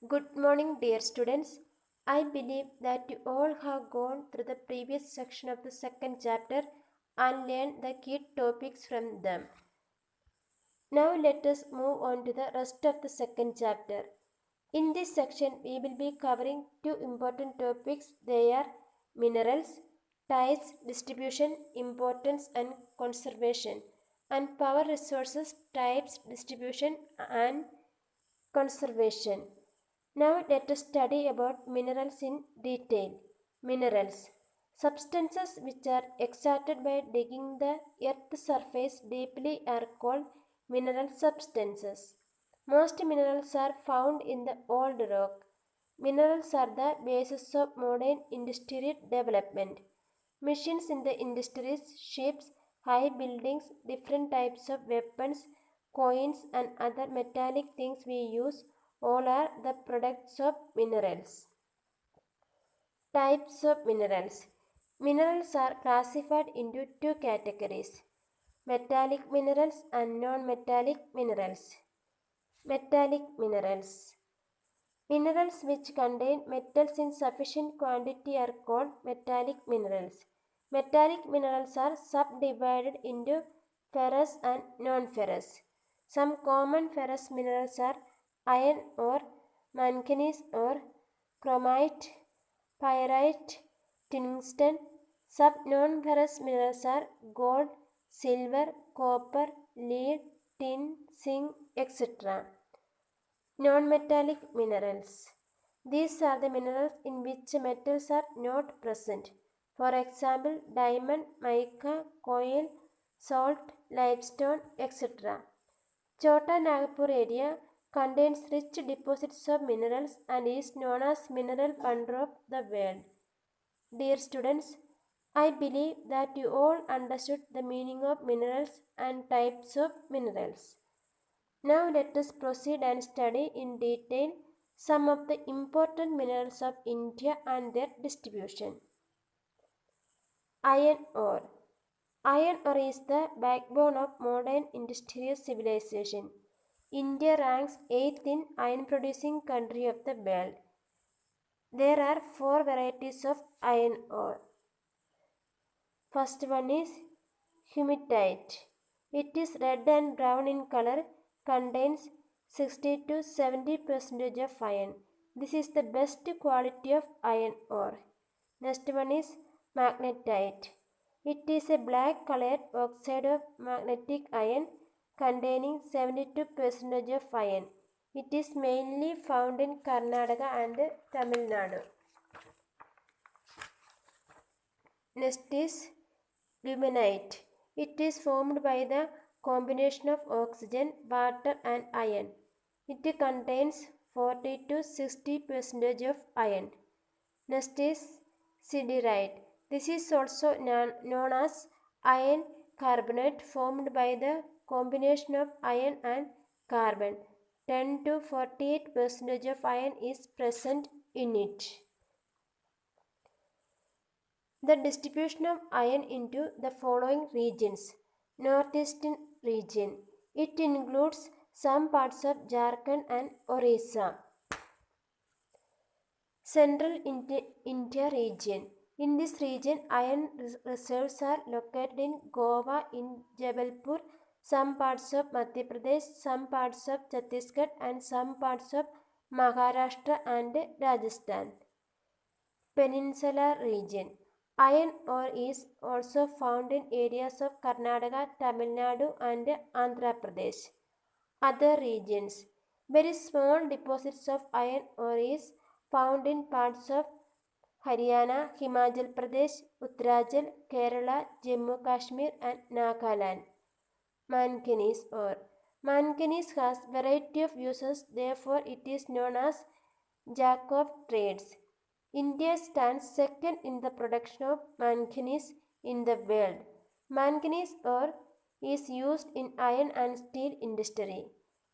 Good morning, dear students. I believe that you all have gone through the previous section of the second chapter and learned the key topics from them. Now, let us move on to the rest of the second chapter. In this section, we will be covering two important topics. They are minerals, types, distribution, importance, and conservation, and power resources, types, distribution, and conservation. Now let us study about minerals in detail. Minerals. Substances which are extracted by digging the earth's surface deeply are called mineral substances. Most minerals are found in the old rock. Minerals are the basis of modern industrial development. Machines in the industries, ships, high buildings, different types of weapons, coins, and other metallic things we use all are the products of minerals. Types of minerals. Minerals are classified into two categories: metallic minerals and non metallic minerals. Metallic minerals. Minerals which contain metals in sufficient quantity are called metallic minerals. Metallic minerals are subdivided into ferrous and non-ferrous. Some common ferrous minerals are iron ore, manganese ore, chromite, pyrite, tungsten. Some non-ferrous minerals are gold, silver, copper, lead, tin, zinc, etc. Non-metallic minerals. These are the minerals in which metals are not present. For example, diamond, mica, coal, salt, limestone, etc. Chota Nagpur area contains rich deposits of minerals and is known as mineral wonder of the world. Dear students, I believe that you all understood the meaning of minerals and types of minerals. Now let us proceed and study in detail some of the important minerals of India and their distribution. Iron ore. Iron ore is the backbone of modern industrial civilization. India ranks 8th in iron producing country of the world. There are four varieties of iron ore. First one is hematite. It is red and brown in color, contains 60 to 70% of iron. This is the best quality of iron ore. Next one is magnetite. It is a black colored oxide of magnetic iron containing 72% of iron. It is mainly found in Karnataka and Tamil Nadu. Next is luminite. It is formed by the combination of oxygen, water and iron. It contains 40 to 60% of iron. Next is siderite. This is also known as iron carbonate, formed by the combination of iron and carbon. 10 to 48% of iron is present in it. The distribution of iron into the following regions. Northeastern region. It includes some parts of Jharkhand and Orissa. Central India region. In this region, iron reserves are located in Goa, in Jabalpur, some parts of Madhya Pradesh, some parts of Chhattisgarh, and some parts of Maharashtra and Rajasthan. Peninsular region. Iron ore is also found in areas of Karnataka, Tamil Nadu, and Andhra Pradesh. Other regions. Very small deposits of iron ore is found in parts of Haryana, Himachal Pradesh, Uttarakhand, Kerala, Jammu Kashmir, and Nagaland. Manganese ore. Manganese has variety of uses, therefore it is known as jack of trades. India stands second in the production of manganese in the world. Manganese ore is used in iron and steel industry.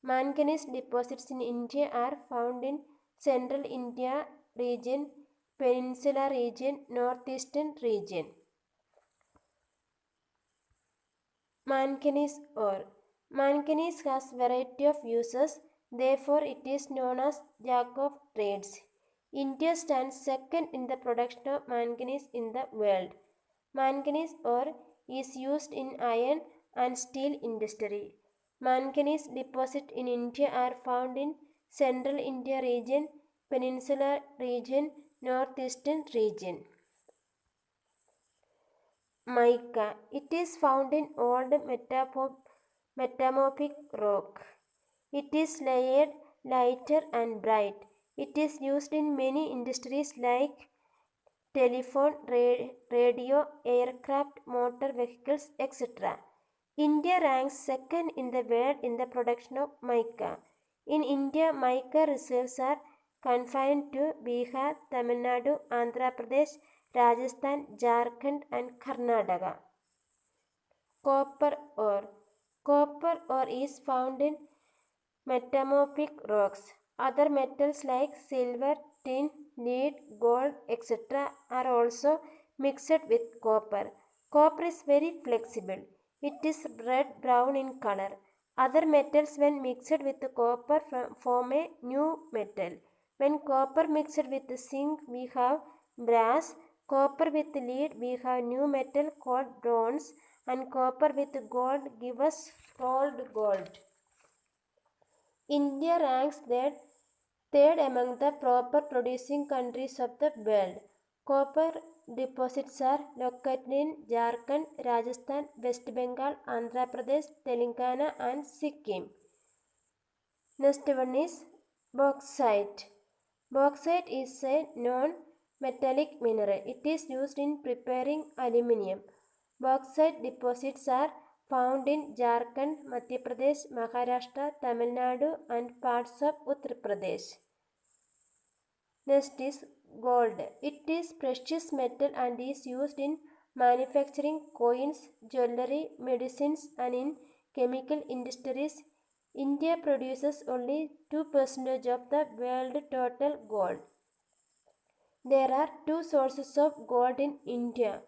Manganese deposits in India are found in Central India region, Peninsular region, Northeastern region. Manganese ore. Manganese has variety of uses, Therefore, it is known as Jack of trades. India stands second in the production of manganese in the world. Manganese ore is used in iron and steel industry. Manganese deposits in India are found in Central India region, Peninsular region, Northeastern region. Mica. It is found in old metamorphic rock. It is layered, lighter and bright. It is used in many industries like telephone, radio, aircraft, motor vehicles, etc. India ranks second in the world in the production of mica. In India, mica reserves are confined to Bihar, Tamil Nadu, Andhra Pradesh, Rajasthan, Jharkhand and Karnataka. Copper ore. Copper ore is found in metamorphic rocks. Other metals like silver, tin, lead, gold, etc. are also mixed with copper. Copper is very flexible. It is red brown in color. Other metals when mixed with copper form a new metal. When copper mixed with zinc we have brass. Copper with lead we have new metal called bronze, and copper with gold give us rolled gold. India ranks third among the copper producing countries of the world. Copper deposits are located in Jharkhand, Rajasthan, West Bengal, Andhra Pradesh, Telangana and Sikkim. Next one is bauxite. Bauxite is a non-metallic mineral. It is used in preparing aluminium. Bauxite deposits are found in Jharkhand, Madhya Pradesh, Maharashtra, Tamil Nadu and parts of Uttar Pradesh. Next is gold. It is precious metal and is used in manufacturing coins, jewelry, medicines and in chemical industries. India produces only 2% of the world total gold. There are two sources of gold in India: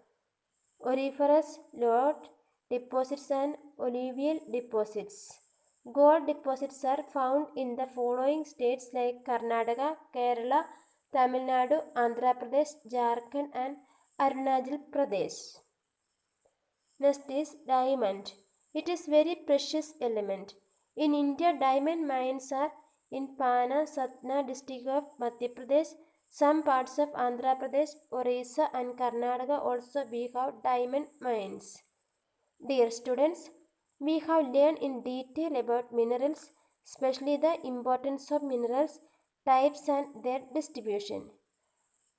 auriferous lode deposits and alluvial deposits. Gold deposits are found in the following states like Karnataka, Kerala, Tamil Nadu, Andhra Pradesh, Jharkhand and Arunachal Pradesh. Next is diamond. It is very precious element. In India, diamond mines are in Pana, Satna district of Madhya Pradesh. Some parts of Andhra Pradesh, Orissa and Karnataka also we have diamond mines. Dear students, we have learned in detail about minerals, especially the importance of minerals, types and their distribution.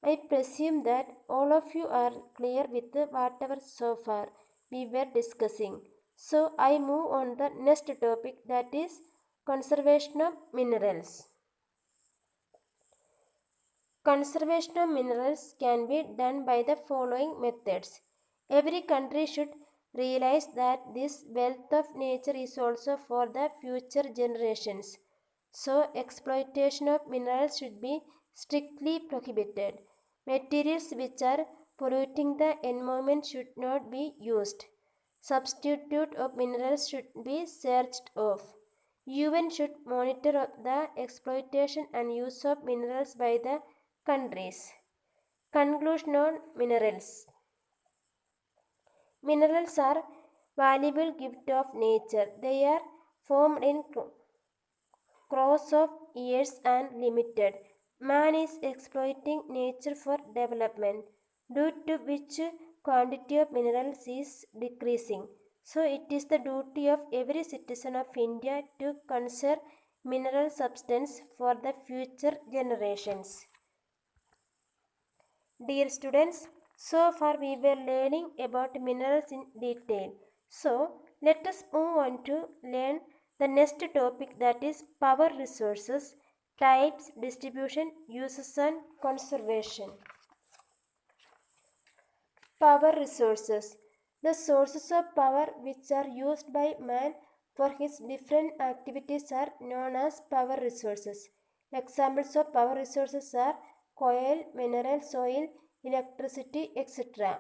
I presume that all of you are clear with whatever so far we were discussing. So I move on the next topic, that is conservation of minerals. Conservation of minerals can be done by the following methods. Every country should realize that this wealth of nature is also for the future generations. So exploitation of minerals should be strictly prohibited. Materials which are polluting the environment should not be used. Substitute of minerals should be searched off. UN should monitor the exploitation and use of minerals by the countries. Conclusion on minerals. Minerals are valuable gift of nature. They are formed in crores of years and limited. Man is exploiting nature for development, due to which quantity of minerals is decreasing. So it is the duty of every citizen of India to conserve mineral substance for the future generations. Dear students, so far we were learning about minerals in detail. So let us move on to learn the next topic, that is power resources, types, distribution, uses and conservation. Power resources. The sources of power which are used by man for his different activities are known as power resources. Examples of power resources are coal, mineral, soil, electricity, etc.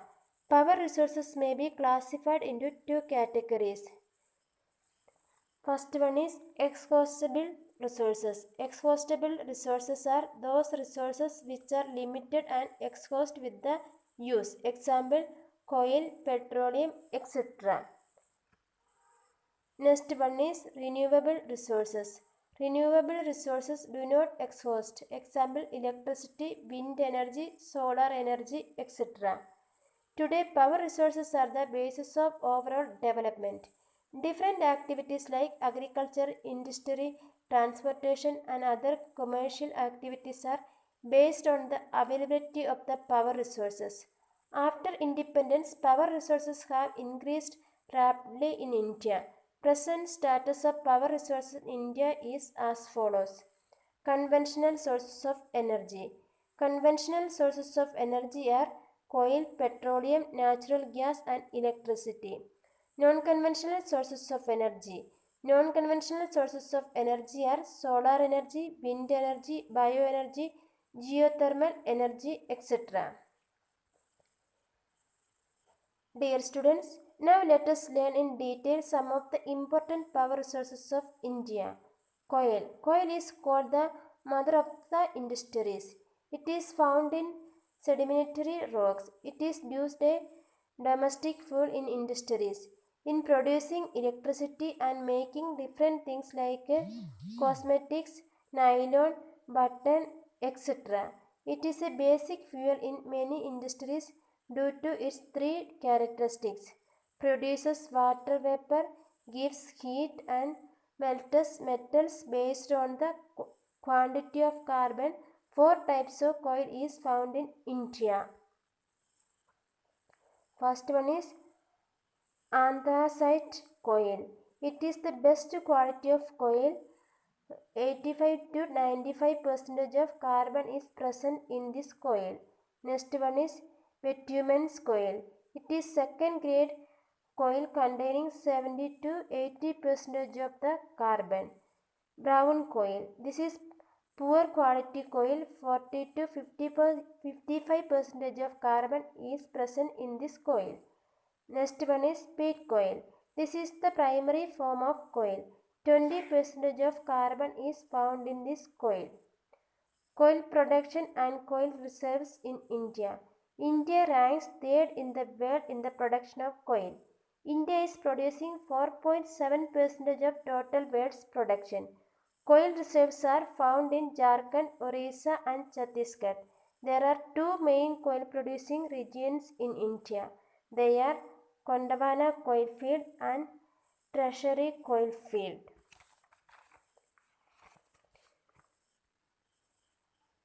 Power resources may be classified into two categories. First one is exhaustible resources. Exhaustible resources are those resources which are limited and exhaust with the use. Example, coal, petroleum, etc. Next one is renewable resources. Renewable resources do not exhaust. Example, electricity, wind energy, solar energy, etc. Today, power resources are the basis of overall development. Different activities like agriculture, industry, transportation, and other commercial activities are based on the availability of the power resources. After independence, power resources have increased rapidly in India. Present status of power resources in India is as follows. Conventional sources of energy. Conventional sources of energy are coal, petroleum, natural gas, and electricity. Non-conventional sources of energy. Non-conventional sources of energy are solar energy, wind energy, bioenergy, geothermal energy, etc. Dear students, now let us learn in detail some of the important power resources of India. Coal. Coal is called the mother of the industries. It is found in sedimentary rocks. It is used as domestic fuel in industries, in producing electricity and making different things like cosmetics, nylon, button, etc. It is a basic fuel in many industries due to its three characteristics: produces water vapor, gives heat, and melts metals based on the quantity of carbon. Four types of coal is found in India. First one is anthracite coal. It is the best quality of coal. 85 to 95% of carbon is present in this coal. Next one is bituminous coal. It is second grade coal containing 70 to 80% of the carbon. Brown coal. This is poor quality coal. 40 to 55% of carbon is present in this coal. Next one is peat coal. This is the primary form of coal. 20% of carbon is found in this coal. Coal production and coal reserves in India. India ranks third in the world in the production of coal. India is producing 4.7% of total world's production. Coal reserves are found in Jharkhand, Orissa, and Chhattisgarh. There are two main coal producing regions in India. They are Gondwana coalfield and Treasury coalfield.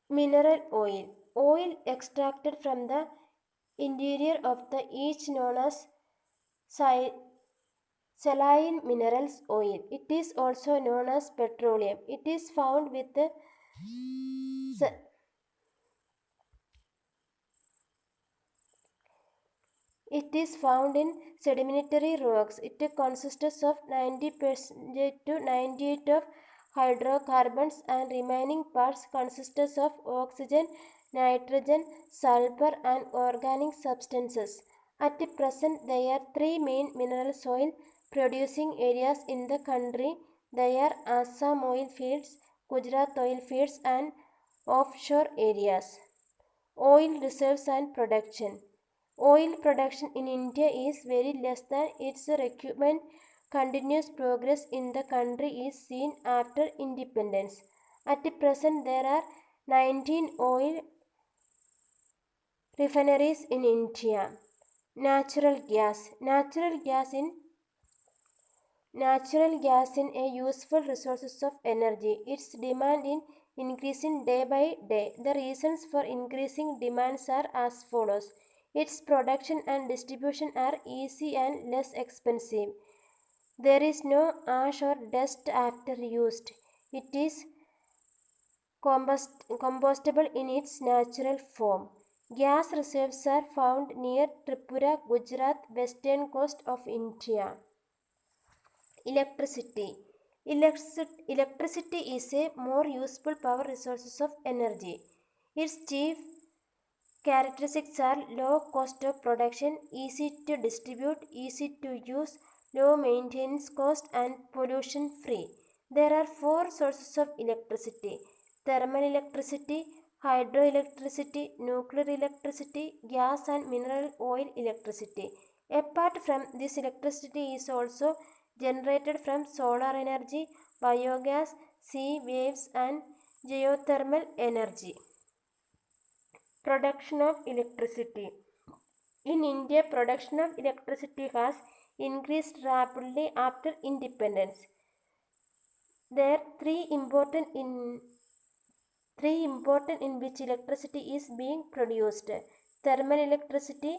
Mineral oil. Oil extracted from the interior of the each known as saline minerals oil. It is also known as petroleum. It is found with the It is found in sedimentary rocks. It consists of 90% to 98 of hydrocarbons and remaining parts consists of oxygen, nitrogen, sulfur and organic substances. At present there are three main mineral oil producing areas in the country. They are Assam oil fields, Gujarat oil fields and offshore areas. Oil reserves and production. Oil production in India is very less than its requirement. Continuous progress in the country is seen after independence. At present, there are 19 oil refineries in India. Natural gas. Natural gas in a useful resources of energy. Its demand in increasing day by day. The reasons for increasing demands are as follows. Its production and distribution are easy and less expensive. There is no ash or dust after used. It is compostable in its natural form. Gas reserves are found near Tripura, Gujarat, western coast of India. Electricity. Electricity is a more useful power resource of energy. Its chief characteristics are low cost of production, easy to distribute, easy to use, low maintenance cost and pollution free. There are four sources of electricity: thermal electricity, hydroelectricity, nuclear electricity, gas and mineral oil electricity. Apart from this, electricity is also generated from solar energy, biogas, sea waves and geothermal energy. Production of electricity. In India, production of electricity has increased rapidly after independence. There are three important in which electricity is being produced: thermal electricity.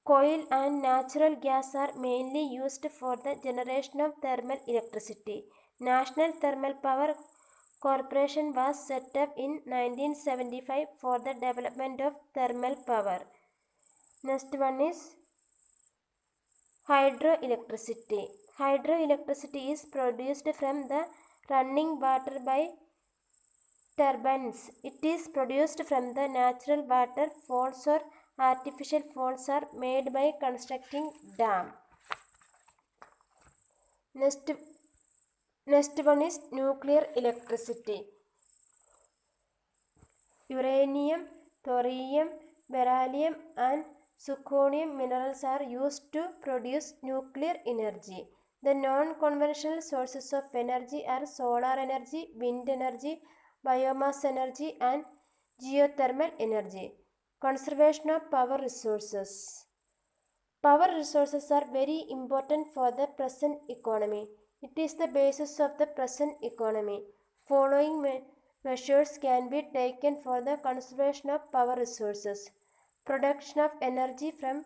Coal and natural gas are mainly used for the generation of thermal electricity. National Thermal Power Corporation was set up in 1975 for the development of thermal power. Next one is hydroelectricity. Hydroelectricity is produced from the running water by turbines. It is produced from the natural water. Falls or artificial falls are made by constructing dam. Next one is nuclear electricity. Uranium, thorium, beryllium and zirconium minerals are used to produce nuclear energy. The non-conventional sources of energy are solar energy, wind energy, biomass energy and geothermal energy. Conservation of power resources. Power resources are very important for the present economy. It is the basis of the present economy. Following measures can be taken for the conservation of power resources. Production of energy from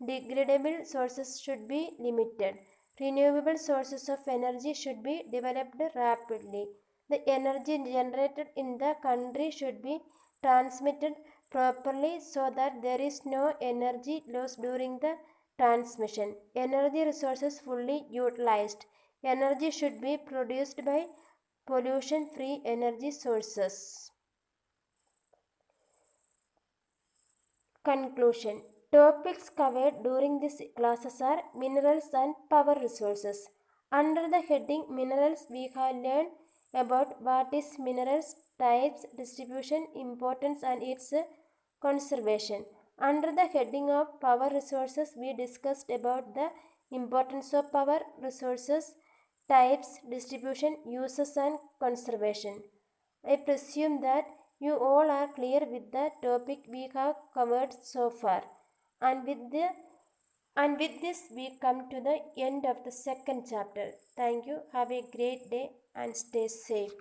degradable sources should be limited. Renewable sources of energy should be developed rapidly. The energy generated in the country should be transmitted properly so that there is no energy loss during the transmission. Energy resources fully utilized. Energy should be produced by pollution-free energy sources. Conclusion. Topics covered during this classes are minerals and power resources. Under the heading Minerals, we have learned about what is minerals, types, distribution, importance and its conservation. Under the heading of power resources, we discussed about the importance of power resources, types, distribution, uses and conservation. I presume that you all are clear with the topic we have covered so far. And with this we come to the end of the second chapter. Thank you. Have a great day and stay safe.